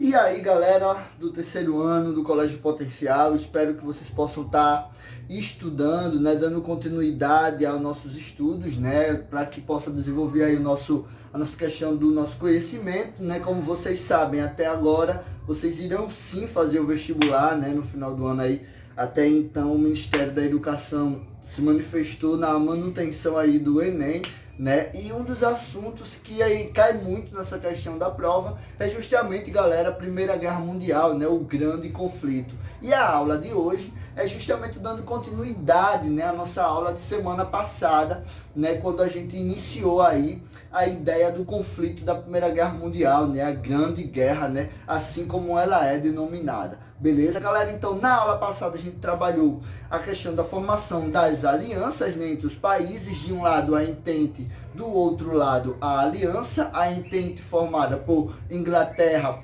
E aí, galera do terceiro ano do Colégio Potencial, espero que vocês possam estar estudando, né, dando continuidade aos nossos estudos, né, para que possa desenvolver aí a nossa questão do nosso conhecimento, né, como vocês sabem, até agora vocês irão sim fazer o vestibular, né, no final do ano aí. Até então o Ministério da Educação se manifestou na manutenção aí do Enem, né? E um dos assuntos que aí cai muito nessa questão da prova é justamente, galera, a Primeira Guerra Mundial, né? O grande conflito. E a aula de hoje é justamente dando continuidade, né, à nossa aula de semana passada, né, quando a gente iniciou aí a ideia do conflito da Primeira Guerra Mundial, né, a Grande Guerra, né, assim como ela é denominada. Beleza, galera? Então, na aula passada a gente trabalhou a questão da formação das alianças, né, entre os países. De um lado a Entente, do outro lado a aliança. A Entente formada por Inglaterra,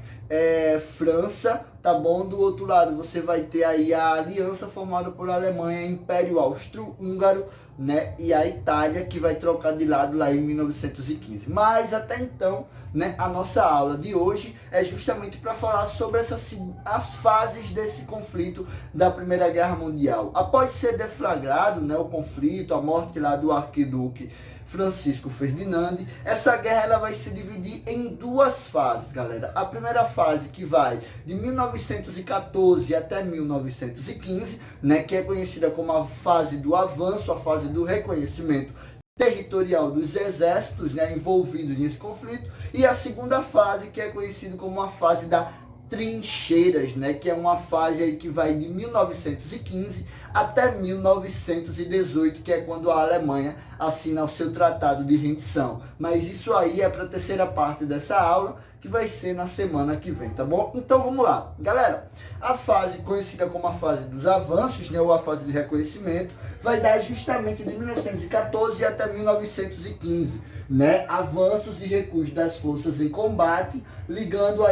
França, tá bom? Do outro lado você vai ter aí a aliança formada por Alemanha, Império Austro-Húngaro, né? E a Itália, que vai trocar de lado lá em 1915. Mas até então, né, a nossa aula de hoje é justamente para falar sobre as fases desse conflito da Primeira Guerra Mundial. Após ser deflagrado, né, o conflito, a morte lá do arquiduque Francisco Ferdinand, essa guerra ela vai se dividir em duas fases, galera. A primeira fase, que vai de 1914 até 1915, né, que é conhecida como a fase do avanço, a fase do reconhecimento territorial dos exércitos, né, envolvidos nesse conflito. E a segunda fase, que é conhecida como a fase da trincheiras, né, que é uma fase aí que vai de 1915 até 1918, que é quando a Alemanha assina o seu tratado de rendição. Mas isso aí é para a terceira parte dessa aula, que vai ser na semana que vem, tá bom? Então vamos lá, galera. A fase conhecida como a fase dos avanços, né, ou a fase de reconhecimento, vai dar justamente de 1914 até 1915, né, avanços e recuos das forças em combate, ligado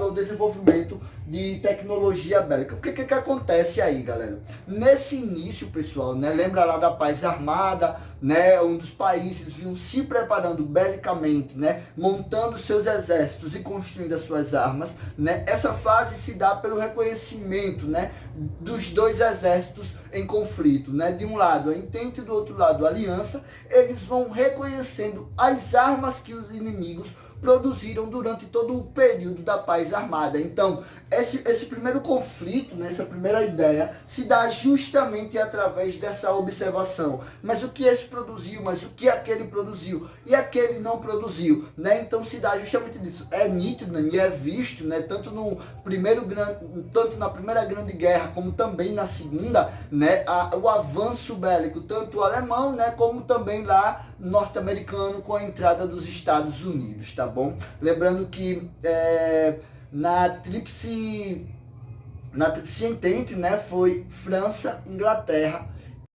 ao desenvolvimento de tecnologia bélica. O que acontece aí, galera? Nesse início, pessoal, né, lembra lá da paz armada, né, um dos países vinham se preparando belicamente, né, montando seus exércitos e construindo as suas armas, né? Essa fase se dá pelo reconhecimento, né, dos dois exércitos em conflito, né? De um lado a Entente e do outro lado a Aliança. Eles vão reconhecendo as armas que os inimigos produziram durante todo o período da paz armada. Então, esse primeiro conflito, né, essa primeira ideia, se dá justamente através dessa observação. Mas o que esse produziu, mas o que aquele produziu e aquele não produziu, né? Então se dá justamente disso. É nítido, né, e é visto, né, tanto na Primeira Grande Guerra como também na Segunda, né, o avanço bélico, tanto alemão, né, como também lá norte-americano, com a entrada dos Estados Unidos, tá bom? Lembrando que na Tríplice Entente, né, foi França, Inglaterra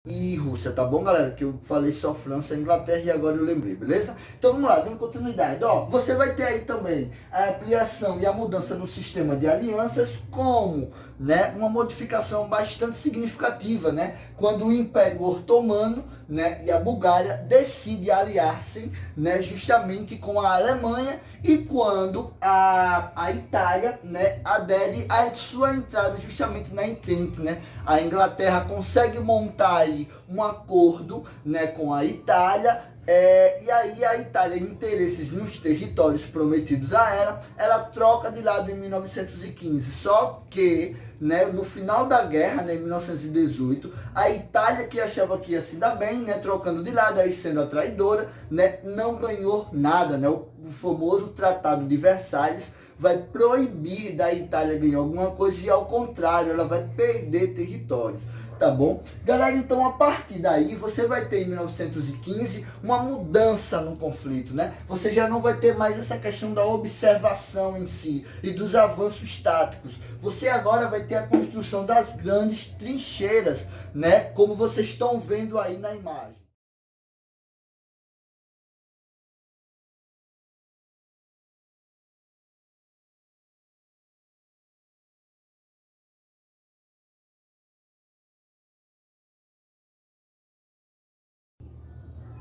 e Rússia, tá bom, galera? Que eu falei só França e Inglaterra e agora eu lembrei, beleza? Então vamos lá, dando continuidade. Ó, você vai ter aí também a ampliação e a mudança no sistema de alianças, como, né, uma modificação bastante significativa, né, quando o Império Otomano, né, e a Bulgária decidem aliar-se, né, justamente com a Alemanha, e quando a Itália, né, adere à sua entrada justamente na Entente, né? A Inglaterra consegue montar aí um acordo, né, com a Itália. E aí a Itália, interesses nos territórios prometidos a ela troca de lado em 1915. Só que, né, no final da guerra, né, em 1918, a Itália, que achava que ia se dar bem, né, trocando de lado, aí sendo a traidora, né, não ganhou nada, né? O famoso Tratado de Versalhes vai proibir da Itália ganhar alguma coisa e, ao contrário, ela vai perder territórios. Tá bom? Galera, então a partir daí você vai ter em 1915 uma mudança no conflito, né? Você já não vai ter mais essa questão da observação em si e dos avanços táticos. Você agora vai ter a construção das grandes trincheiras, né? Como vocês estão vendo aí na imagem.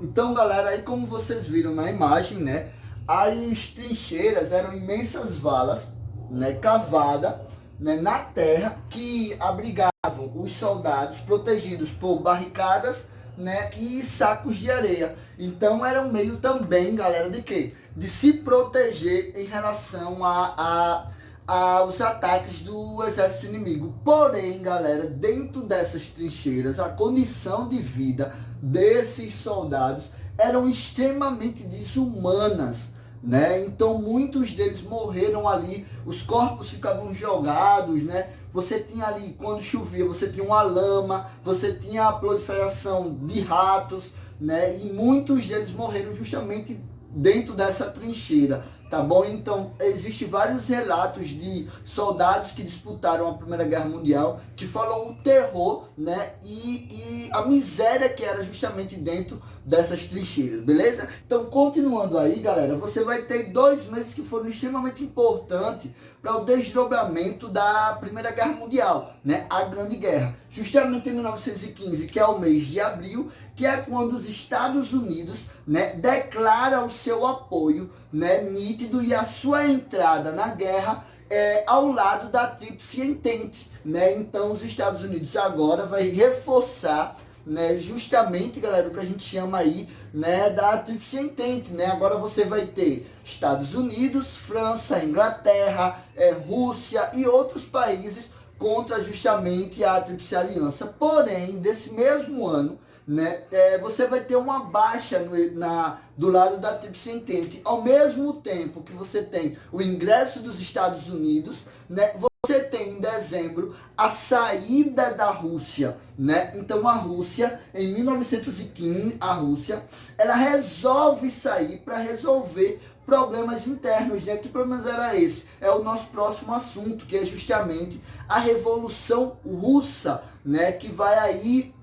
Então, galera, aí como vocês viram na imagem, né, as trincheiras eram imensas valas né, cavada, né, na terra, que abrigavam os soldados protegidos por barricadas, né, e sacos de areia. Então era um meio também, galera, de quê? De se proteger em relação aos ataques do exército inimigo. Porém, galera, dentro dessas trincheiras, a condição de vida desses soldados eram extremamente desumanas, né? Então muitos deles morreram ali, os corpos ficavam jogados, né? Você tinha ali, quando chovia, você tinha uma lama, você tinha a proliferação de ratos, né? E muitos deles morreram justamente dentro dessa trincheira, tá bom? Então, existem vários relatos de soldados que disputaram a Primeira Guerra Mundial, que falam o terror, né? E a miséria que era justamente dentro dessas trincheiras, beleza? Então, continuando aí, galera, você vai ter 2 meses que foram extremamente importantes para o desdobramento da Primeira Guerra Mundial, né? A Grande Guerra. Justamente em 1915, que é o mês de abril, que é quando os Estados Unidos, né, declara o seu apoio, né, nítido, e a sua entrada na guerra ao lado da Tríplice Entente, né? Então os Estados Unidos agora vai reforçar, né, justamente, galera, o que a gente chama aí, né, da Tríplice Entente, né? Agora você vai ter Estados Unidos, França, Inglaterra, Rússia e outros países contra justamente a Tríplice Aliança. Porém, desse mesmo ano, né, você vai ter uma baixa do lado da Tríplice Entente. Ao mesmo tempo que você tem o ingresso dos Estados Unidos, né, você tem em dezembro a saída da Rússia, né? Então a Rússia, em 1915, a Rússia, ela resolve sair para resolver problemas internos, né? Que problemas era esse? É o nosso próximo assunto, que é justamente a Revolução Russa, né? Que vai aí,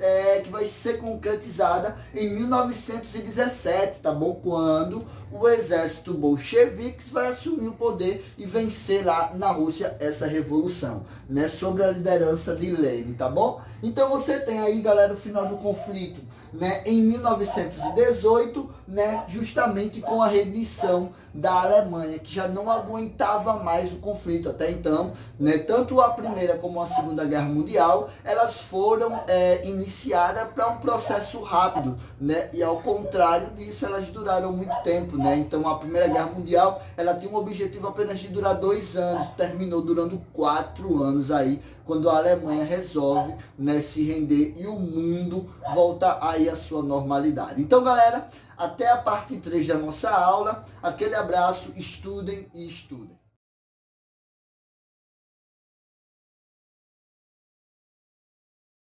que vai ser concretizada em 1917, tá bom? Quando o exército bolchevique vai assumir o poder e vencer lá na Rússia essa revolução, né? Sob a liderança de Lenin, tá bom? Então você tem aí, galera, o final do conflito, né, em 1918, né, justamente com a rendição da Alemanha, que já não aguentava mais o conflito até então, né, tanto a Primeira como a Segunda Guerra Mundial, elas foram iniciadas para um processo rápido, né, e ao contrário disso, elas duraram muito tempo, né? Então a Primeira Guerra Mundial, ela tinha um objetivo apenas de durar 2 anos, terminou durando 4 anos aí, quando a Alemanha resolve, né, se render e o mundo volta aí à sua normalidade. Então, galera, até a parte 3 da nossa aula. Aquele abraço, estudem e estudem.